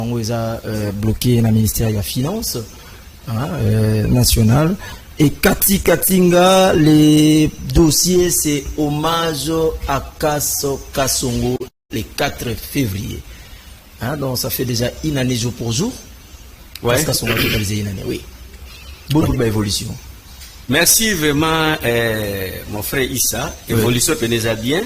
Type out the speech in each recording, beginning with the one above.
nango eza bloqué na ministère ya finance national. Et Kati Katinga, les dossiers, c'est hommage à Kasso Kasongo le 4 février. Donc ça fait déjà une année jour pour jour. Ouais. Kasongo a totalisé une année, oui. Bonne évolution. Merci vraiment, mon frère Issa. Évolution peut déjà bien.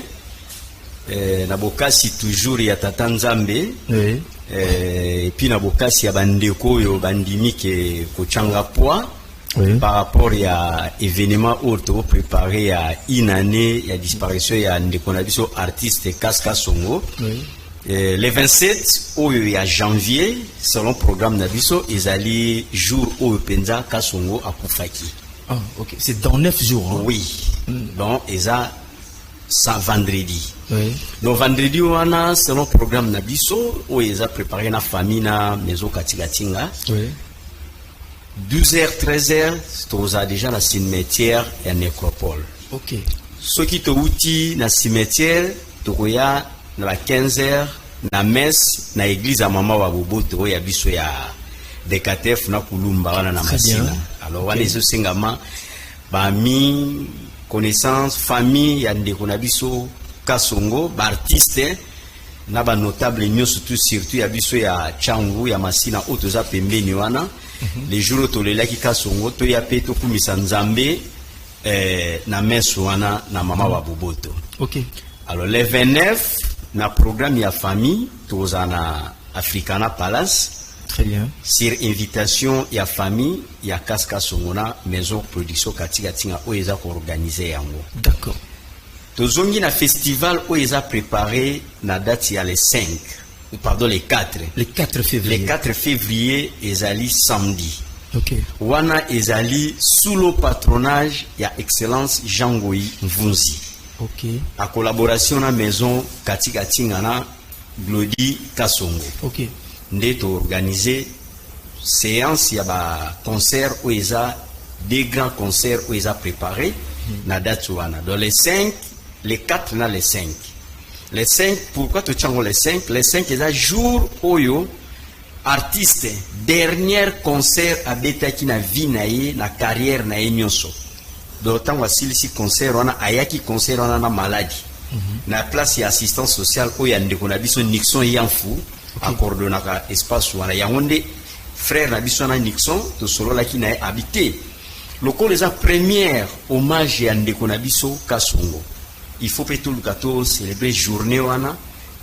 Nabokasi toujours il y a Tata Nzambe. Oui. Et puis Nabokasi ya bandeko yo bandimi ke kochanga poa. Oui. Par rapport à événement auto préparé à une année, il y a disparition, il y a un artiste Kaska Songo. Oui. Le 27 il y a janvier, selon le programme Nabiso, ils allaient jour où Penza Kasongo à Koufaki. Ah, ok. C'est dans 9 jours. Hein? Oui. Donc, ils ont ça vendredi. Oui. Donc, vendredi, on a, selon le programme Nabiso, où ils ont préparé la famille na maison Katigatinga. Oui. 12h, 13h, c'est déjà dans le cimetière et la nécropole. Ok. Ceux qui ont outil dans le cimetière, tu as à 15h, na messe, na église à Mama Wabobo, tu as biso ya Dekatef na Kulumba, na Masina. Alors, on est aussi bami connaissance, famille, ya ndeko na biso Kasongo, artiste, na ba notable surtout ya biso ya Changu, ya Masina, otoza pembeni wana. Les jours où les laki Kasongo, to ya peto kumisa Nzambe na meso wana na Mama Waboboto. Ok. Alors le 29 na programme ya famille toza na Africana Palace. Très bien. Sur invitation ya famille ya Kaska Songona maison production Katika Tinga o eza ko organiser yango. D'accord. Tozongi na festival o eza préparé na date ya le 5. Pardon, les 4. Le 4 février. Les 4 février, ezali samedi. Ok. Wana ezali sous le patronage ya Excellence Jean-Goi Mvunzi. Ok. À collaboration na maison Katika Tingana Glody Kasongo. Ok. Ndeto organisé séance ya ba concert où eza des grands concerts où eza préparé na date wana. Dans les 5, les 4 na les 5. Les 5, pourquoi tu changes les 5? Les 5 est un jour où artiste, dernier concert à Betaki na vie na carrière na nyonso. D'autant voici ici concert on a ayaki concert on a na maladie. Na place y assistance sociale où y a ndeko na biso Nixon Yanfou accordé na espace wana yangonde frère na biso na Nixon to solo la ki na habité. Le col les a première hommage à ndeko na biso Kasongo. Il faut que tout le gâteau célébrer journée wana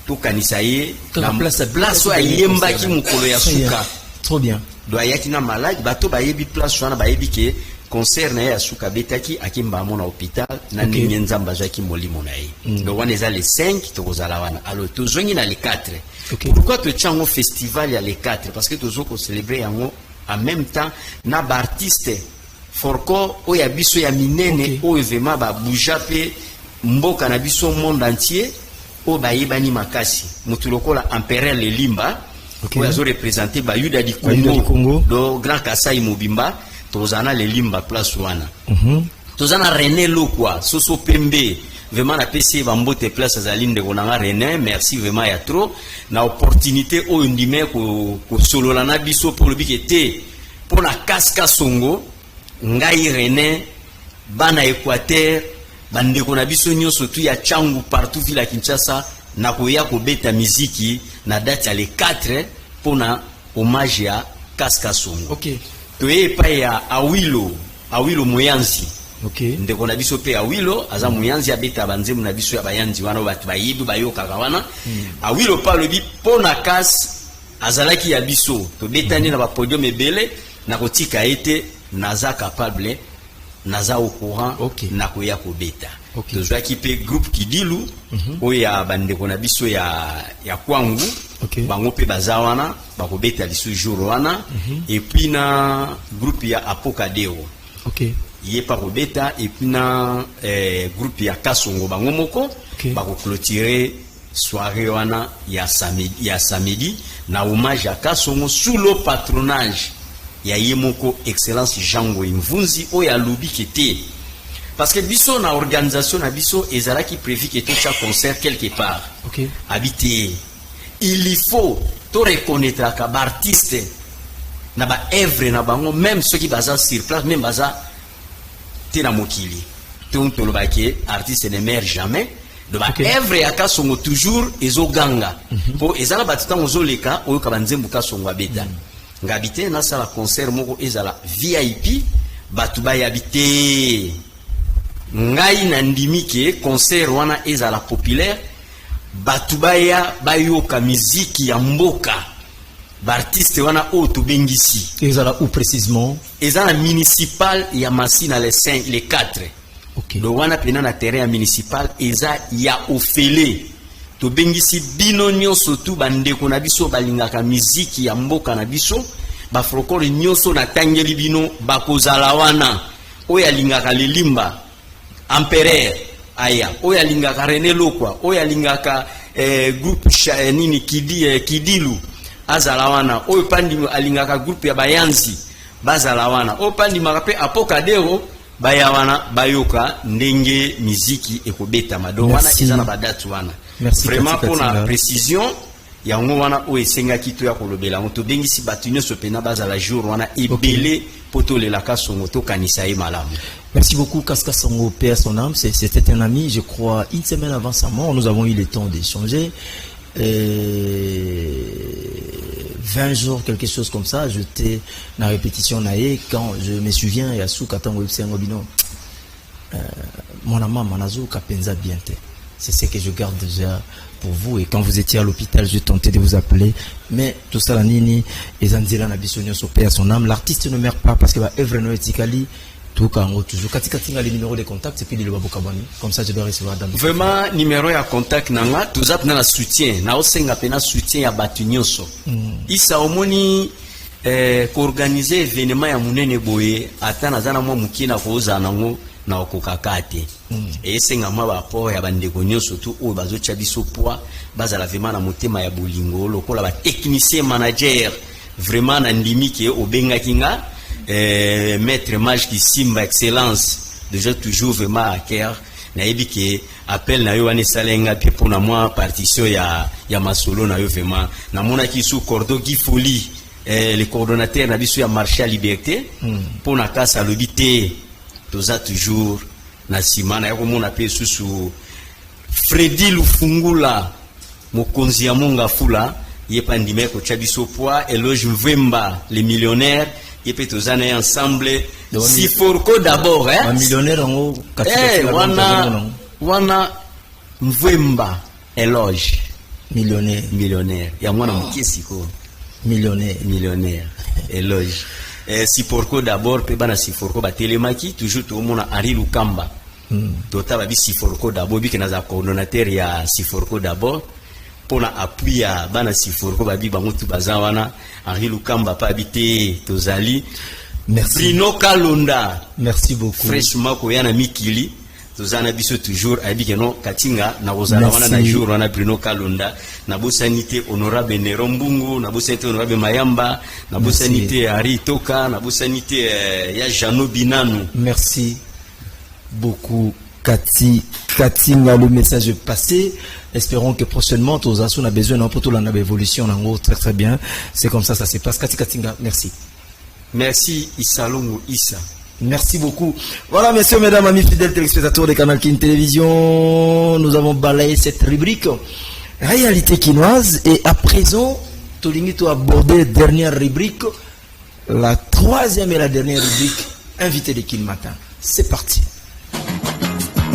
tout kanisaye la place wa yemba ki mukolo ya suka. Trop bien. Do ayaki na malade bato ba yebi place wana ba yebi ke concert na ya suka betaki akimba mona hôpital na nyenza mbazaki molimo na ye. Do wana eza les 5 to kozala wana. Alors tozongi na les 4. Pourquoi tu chango festival ya les 4? Parce que tozo ko célébrer yango en même temps na ba artiste forko o ya biso ya minene o evema ba bouja pe mboka na biso monde entier o bayebani makasi mutu lokola empereur Lelimba o azo représenter ba Yuda di Congo do Grand Kasai Mobimba tozana Lelimba place wana tozana René Lokwa Soso Pembe vraiment na PC bambote place azalinde konanga René merci vraiment ya trop na opportunité o ndime ko solola na biso pour le bikete pour na Kaska Songo ngai René bana Équateur bandeko na biso nyonso tu ya Changu partout ville à Kinshasa na koya ko beta muziki na date ya le 4 pona hommage ya Kaska Songo. OK. To e pa ya Awilo Moyanzi. OK. Ndeko na biso pe Awilo aza Moyanzi abeta banzemu na biso ya bayanzi wana batu bayidu bayoka wana. Awilo pa lobi pona Kas azalaki ya biso to betani na ba podium ebele na kotika ete naza capable naza au courant na koya ko beta. Tozwa ki pe groupe Kidilu oya bandeko na biso ya Kwangu bango pe bazawana bako beta biso jour wana et puis na groupe ya Apokadeo. OK. Yé pa ko beta et puis na groupe ya Kasongo bango moko bako clôturer soirée wana ya samedi na hommage à Kasongo sous le patronage ya yemoko Excellence Jean-Goi Mvunzi oya lobi kete parce que biso na organisation na biso ezala qui prévu que tout chaque concert quelque part habité il faut to reconnaître ka ba artiste na ba œuvre na bango même ceux qui baza sur place même baza tina mokili donc to ba ke artiste ne meurt jamais de ba œuvre ya Kasongo toujours ezoganga po ezala batata ozoleka oyo ka banzembu Kasongo abeta ngabite na sala concert moko ezala VIP batu ba yabite ngai na ndimi ke concert wana ezala populaire batu baya bayoka miziki ya mboka ba artiste wana o to bengisi ezala où précisément ezala municipal ya Masina les 5 les 4 okay. Do wana pena na terrain municipal eza ya ofele to bengisi bino nyonso tu bandeko na biso balingaka miziki ya mboka na biso ba folklore nyonso na tangeli bino bakozala wana oya lingaka lilimba Empereur aya oya lingaka René Lokwa oya lingaka groupe nini Kidilu azala wana oyo pandi alingaka groupe ya Bayanzi bazala wana oyo pandi makape Apokadero baya wana bayoka ndenge miziki ekobeta mado wana ezana badatu wana vraiment pour la précision yango wana o esenga kito ya kolobela to bengisi batunyo sopena bazala jour wana ebele poto le la Kasongo to kanisa e malamu. Merci beaucoup Kasongo, paix à son âme. C'était un ami, je crois, une semaine avant sa mort. Nous avons eu le temps d'échanger. 20 jours, quelque chose comme ça. J'étais dans la répétition naïe quand je me souviens et à Soukatango Ngobino. Mon amant Manazo Kapenza Biente. C'est ce que je garde déjà pour vous. Et quand vous étiez à l'hôpital, je tentais de vous appeler. Mais tout ça, la Nini, et Zanzela Nabissonio, son paix à son âme. L'artiste ne meurt pas parce que va œuvre noéticali. Tout quand toujours. Katika les numéros de contact et puis le Babokabani. Comme ça, je dois recevoir dans vraiment, numéro de contact, nanga, tout ça, na soutien. Na osenga pena soutien ya batunyoso. Isa omoni, organiser événement ya munene boye, atana zana mwa mukina koza nango, na okokakate. Et senga mwa rapport ya bandeko nyonso tu o bazo chabiso poa, bazala vraiment na motema ya bolingo, lokola ba technicien manager, vraiment na ndimi ke obenga kinga. Maître Mage qui Simba excellence déjà toujours vraiment à cœur na ebike appel na yo wane salenga pe pour na moi partition ya masolo na yo vraiment na mona ki sous cordo qui folie le coordonnateur na biso ya marché à liberté pour na kasa lobité toza toujours na simana yako mona pe susu Freddy Lufungula mokonzi ya monga fula yepa ndime ko chabiso poa Eloge Mvemba les millionnaires et puis tous années ensemble si forco d'abord hein millionnaire en wana Mvemba Eloge millionnaire ya mwana mkisiko millionnaire Eloge si forco d'abord pe bana si forco ba telemaki toujours tout monde Henri Lukamba tota ba bi si forco d'abord bi kenaza coordonnateur ya si forco d'abord pour appui à bana si forco ba bi bango tu bazawana Henri Lukamba pa habité tozali. Merci. Bruno Kalonda. Merci beaucoup. Fraîchement koyana mikili. Tozana biso toujours habité no katinga na ozala wana na jour wana Bruno Kalonda na bosanité honorable Nerombungu na bosanité honorable Mayamba na bosanité Ari Toka na bosanité ya Jano Binanu. Merci beaucoup Katinga, le message est passé. Espérons que prochainement, tous on a besoin d'un peu tout l'évolution très très bien. C'est comme ça se passe. Katinga, merci. Merci Isalongo Issa. Merci beaucoup. Voilà, messieurs, mesdames, amis fidèles téléspectateurs de Canal King Télévision, nous avons balayé cette rubrique réalité quinoise et à présent, Tolinguito a abordé la dernière rubrique, la troisième et la dernière rubrique, invité de Kin Matin. C'est parti.